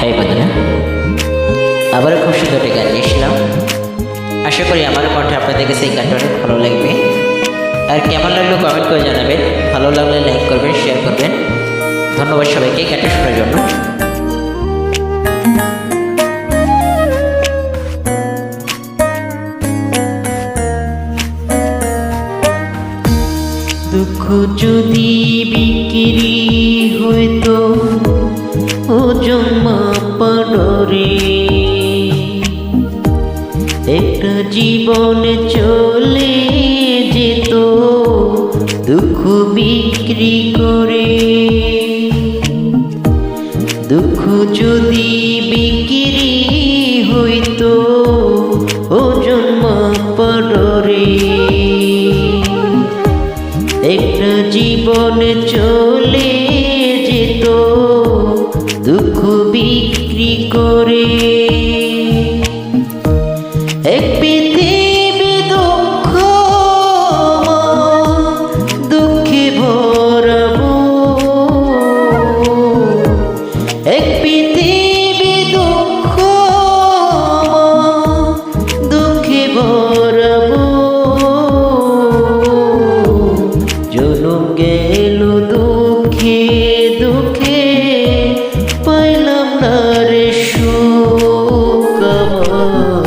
High বন্ধুরা, আবারও খুব সুন্দর একটা গান নিয়ে এসলাম। আশা করি আমার কণ্ঠে আপনাদের কাছে এই গানটা অনেক ভালো লাগবে। আর কেমন লাগলো কমেন্ট করে জানাবেন। ভালো লাগলে লাইক করবেন, শেয়ার করবেন। ধন্যবাদ সবাইকে গানটা শোনার জন্য। দুঃখ যদি বিক্রি হইতো ওজন মাপারে, একটা জীবনে চলে যেত দুঃখ বিক্রি করে। দুঃখ যদি বিক্রি হইতো ওজন মাপারে, একটা জীবনে চলে যেত দুঃখ বিক্রি করে। এক পৃথিবী দুঃখ দুঃখে ভরাবো, এক পৃথিবী দুঃখ দুঃখে ভরাবো। জনম গেল দুঃখে দুঃখে, পাইলাম না রে সুখ আমার।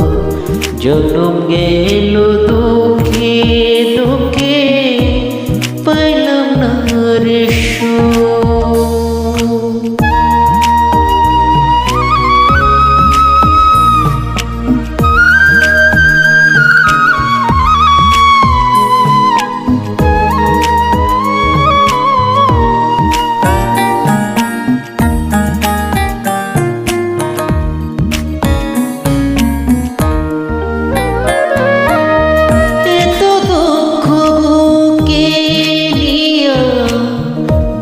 জনম গেল দুঃখে দুঃখে, পাইলাম না রে সুখ।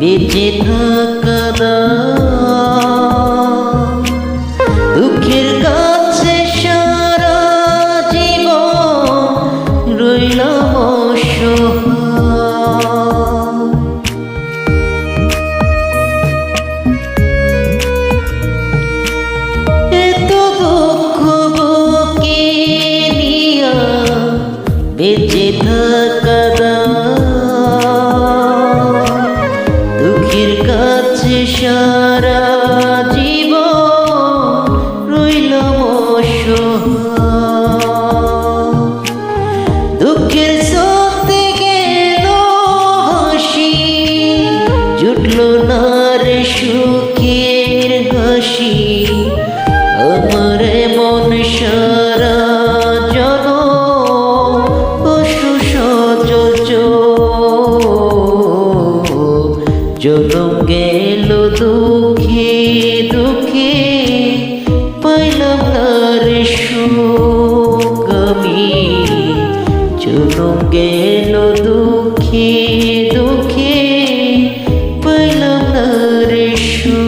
বেঁচে থাকা দায়, দুঃখের কাছে সারা জীবন রইলাম অসহায়। এত দুঃখ বুকে নিয়া বেঁচে থাকা কাছে সারা জীবন রইলাম অসহায়। দুঃখের সত্যি গেল হাসি, জুটল না রে সুখের হাসি। আমার মন সারা জন জনম গেল দুঃখে দুঃখে, পাইলাম না রে সুখ আমি। জনম গেল দুঃখে দুঃখে, পাইলাম না রে সুখ।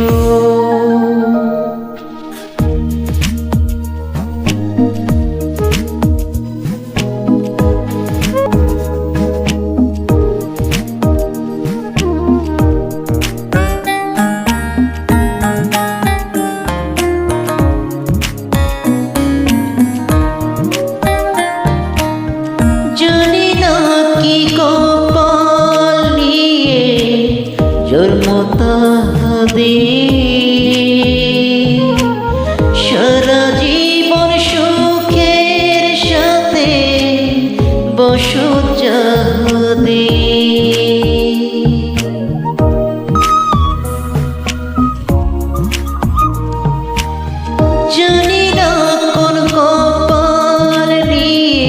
জানি না কি কপাল নিয়ে জন্ম তাহাদের, সারা জীবন সুখের সাথে বসত যাহাদের। জানি না কোন কপাল নিয়ে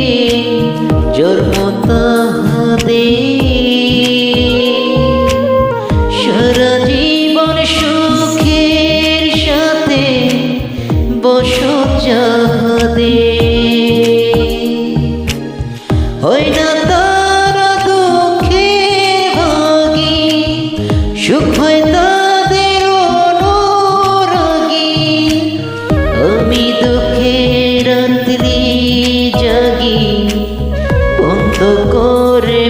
জন্ম তাহাদের, সারা জীবন সুখের সাথে বসত যাহাদের। হয় না তারা দুঃখের ভাগী, সুখ হয় তাদের অনুরাগী। আমি দুঃখের রাত্রি জাগি বন্ধ করে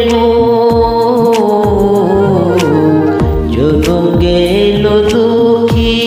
জনম গেল দুঃখে